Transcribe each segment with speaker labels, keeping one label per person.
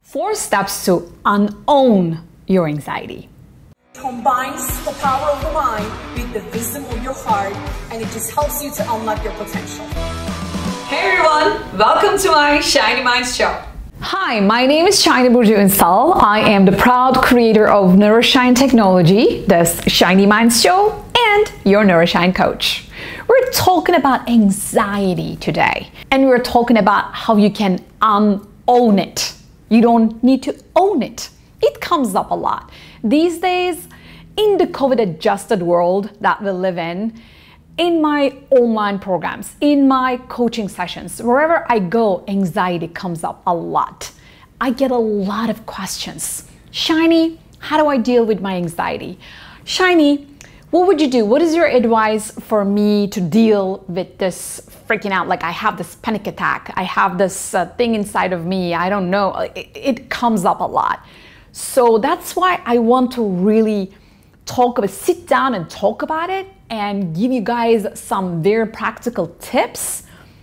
Speaker 1: 4 steps to unown your anxiety.
Speaker 2: Combines the power of the mind with the wisdom of your heart, and it just helps you to unlock your potential.
Speaker 1: Hey everyone, welcome to my Shiny Minds show. Hi, my name is Shiny Burcu. I am the proud creator of Neuroshine Technology, this Shiny Minds show, and your Neuroshine coach. We're talking about anxiety today, and we're talking about how you can unown it. You don't need to own it. It comes up a lot. These days, in the COVID-adjusted world that we live in my online programs, in my coaching sessions, wherever I go, anxiety comes up a lot. I get a lot of questions. Shiny, how do I deal with my anxiety? Shiny, what would you do? What is your advice for me to deal with this freaking out? Like I have this panic attack. I have this thing inside of me. I don't know. It comes up a lot. So that's why I want to really sit down and talk about it and give you guys some very practical tips,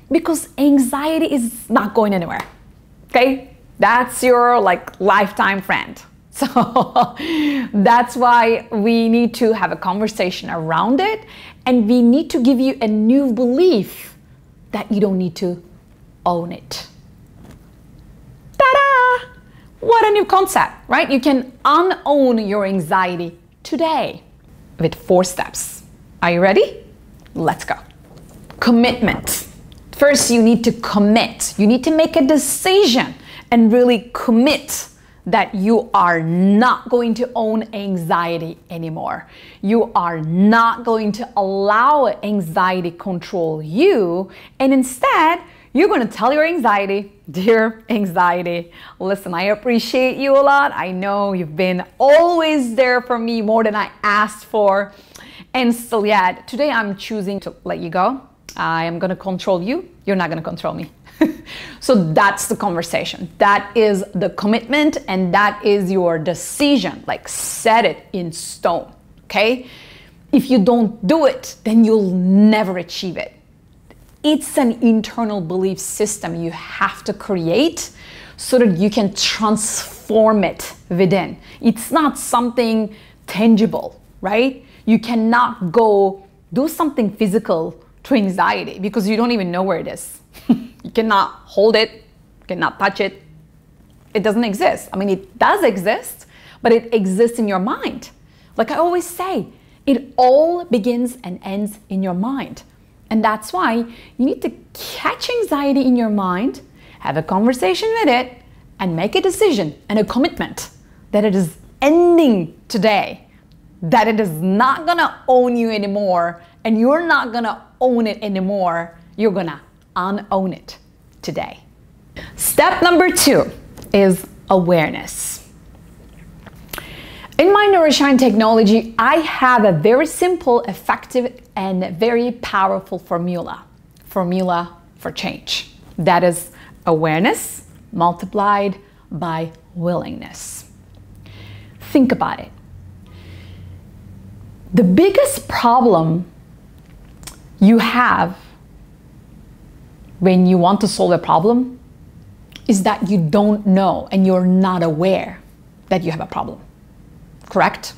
Speaker 1: because anxiety is not going anywhere, okay? That's your lifetime friend. So that's why we need to have a conversation around it, and we need to give you a new belief that you don't need to own it. Ta-da! What a new concept, right? You can unown your anxiety today with 4 steps. Are you ready? Let's go. Commitment. First, you need to commit. You need to make a decision and really commit that you are not going to own anxiety anymore. You are not going to allow anxiety control you, and instead, you're going to tell your anxiety, dear anxiety, listen, I appreciate you a lot. I know you've been always there for me more than I asked for. And still yet, today I'm choosing to let you go. I am going to control you. You're not going to control me. So that's the conversation. That is the commitment, and that is your decision. Like, set it in stone, okay? If you don't do it, then you'll never achieve it. It's an internal belief system you have to create so that you can transform it within. It's not something tangible, right? You cannot go do something physical to anxiety because you don't even know where it is. You cannot hold it, you cannot touch it. It doesn't exist. I mean, it does exist, but it exists in your mind. Like I always say, it all begins and ends in your mind. And that's why you need to catch anxiety in your mind, have a conversation with it, and make a decision and a commitment that it is ending today, that it is not gonna own you anymore, and you're not gonna own it anymore. You're gonna unown it today. Step number 2 is awareness. In my Neuroshine Technology, I have a very simple, effective, and very powerful formula for change. That is awareness multiplied by willingness. Think about it. The biggest problem you have when you want to solve a problem is that you don't know and you're not aware that you have a problem. Correct?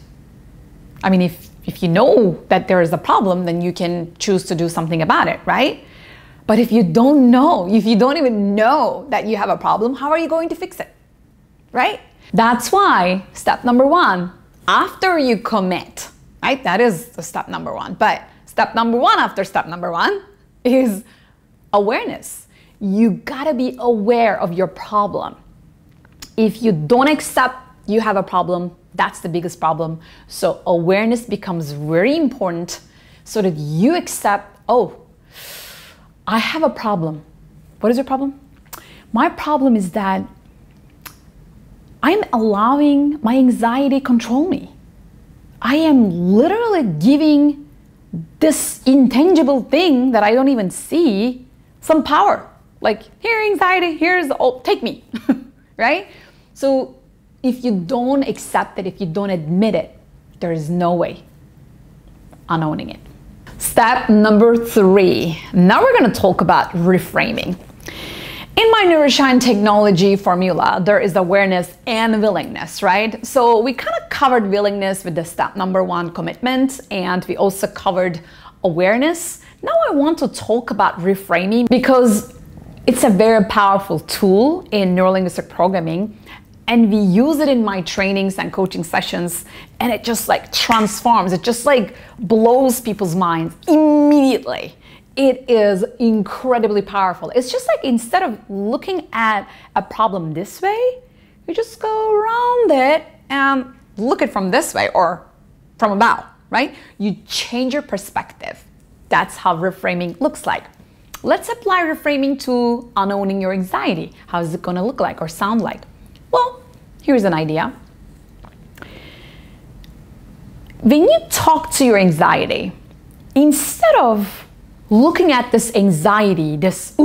Speaker 1: I mean, if you know that there is a problem, then you can choose to do something about it, right? But if you don't know, if you don't even know that you have a problem, how are you going to fix it, right? That's why step number 1, after you commit, right? That is the step number 1. But step number 1 after step number 1 is awareness. You gotta be aware of your problem. If you don't accept you have a problem, that's the biggest problem. So awareness becomes very important so that you accept, oh, I have a problem. What is your problem? My problem is that I'm allowing my anxiety control me. I am literally giving this intangible thing that I don't even see some power. Like, here, anxiety, here's, oh, take me, right? So if you don't accept it, if you don't admit it, there is no way unowning it. Step number 3. Now we're going to talk about reframing. In my Neuroscience technology formula, there is awareness and willingness, right? So we kind of covered willingness with the step number 1, commitment, and we also covered awareness. Now I want to talk about reframing because it's a very powerful tool in neurolinguistic programming, and we use it in my trainings and coaching sessions, and it just like transforms, it just like blows people's minds immediately. It is incredibly powerful. It's just like instead of looking at a problem this way, you just go around it and look at it from this way or from above, right? You change your perspective. That's how reframing looks like. Let's apply reframing to unowning your anxiety. How is it gonna look like or sound like? Well, here's an idea. When you talk to your anxiety, instead of looking at this anxiety, this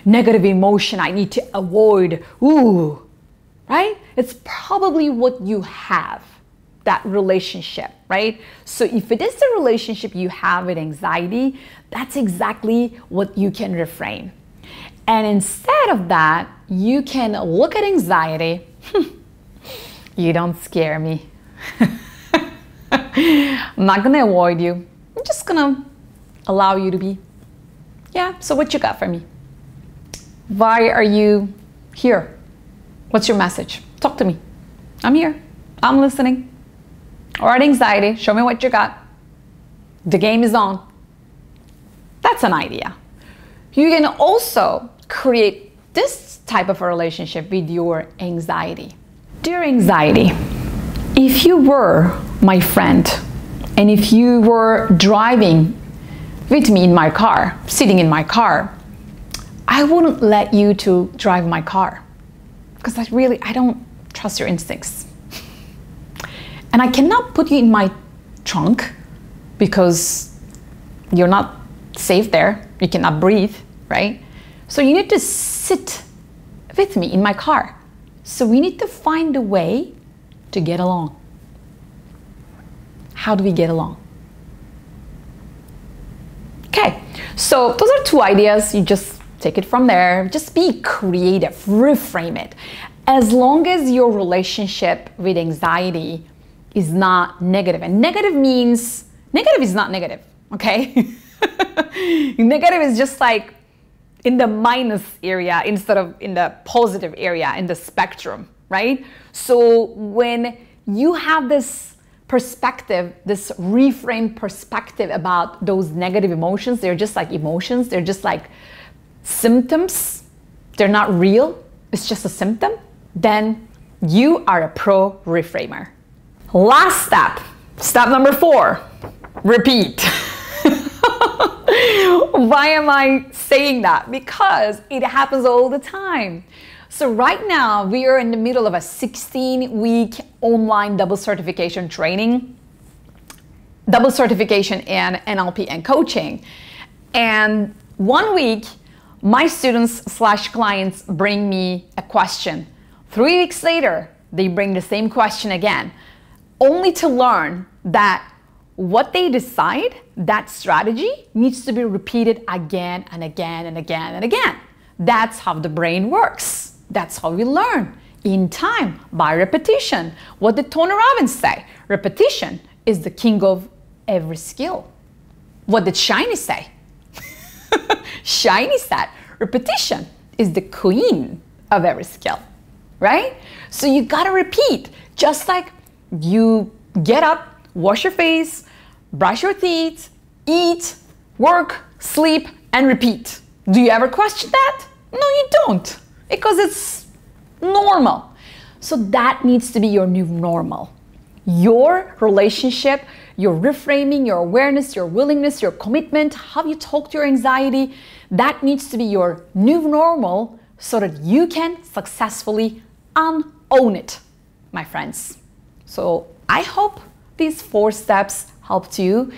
Speaker 1: negative emotion I need to avoid, right? It's probably what you have, that relationship, right? So if it is the relationship you have with anxiety, that's exactly what you can reframe. And instead of that, you can look at anxiety. You don't scare me. I'm not gonna avoid you. I'm just gonna allow you to be. Yeah, so what you got for me? Why are you here? What's your message? Talk to me. I'm here. I'm listening. All right, anxiety, show me what you got. The game is on. That's an idea. You can also create this type of a relationship with your anxiety. Dear anxiety, if you were my friend and if you were driving with me in my car, sitting in my car, I wouldn't let you to drive my car because I don't trust your instincts. And I cannot put you in my trunk because you're not safe there. You cannot breathe, right? So you need to sit with me in my car. So we need to find a way to get along. How do we get along? Okay, so those are 2 ideas. You just take it from there. Just be creative, reframe it. As long as your relationship with anxiety is not negative, and negative means, negative is not negative, okay? Negative is just like in the minus area instead of in the positive area in the spectrum, right? So when you have this perspective, this reframed perspective about those negative emotions, they're just like emotions, they're just like symptoms, they're not real, it's just a symptom, then you are a pro reframer. Last step, step number 4, repeat. Why am I saying that? Because it happens all the time. So right now we are in the middle of a 16-week online double certification training, double certification in NLP and coaching. And 1 week, my students/clients bring me a question. 3 weeks later, they bring the same question again, only to learn that what they decide, that strategy needs to be repeated again and again and again and again. That's how the brain works. That's how we learn, in time, by repetition. What did Tony Robbins say? Repetition is the king of every skill. What did Shiny say? Shiny said, repetition is the queen of every skill, right? So you gotta repeat, just like you get up, wash your face, brush your teeth, eat, work, sleep, and repeat. Do you ever question that? No, you don't, because it's normal. So that needs to be your new normal. Your relationship, your reframing, your awareness, your willingness, your commitment, how you talk to your anxiety, that needs to be your new normal so that you can successfully unown it, my friends. So I hope these 4 steps helped you.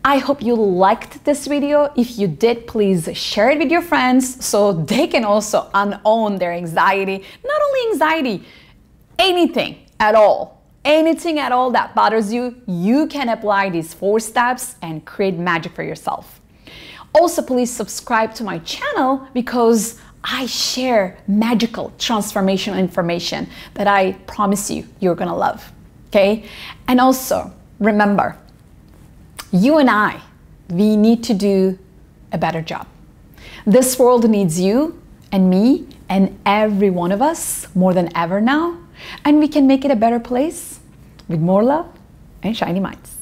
Speaker 1: I hope you liked this video. If you did, please share it with your friends so they can also unown their anxiety. Not only anxiety, anything at all. Anything at all that bothers you, you can apply these 4 steps and create magic for yourself. Also, please subscribe to my channel because I share magical transformational information that I promise you you're gonna love, okay? And also, remember, you and I, we need to do a better job. This world needs you and me and every one of us more than ever now, and we can make it a better place with more love and shiny minds.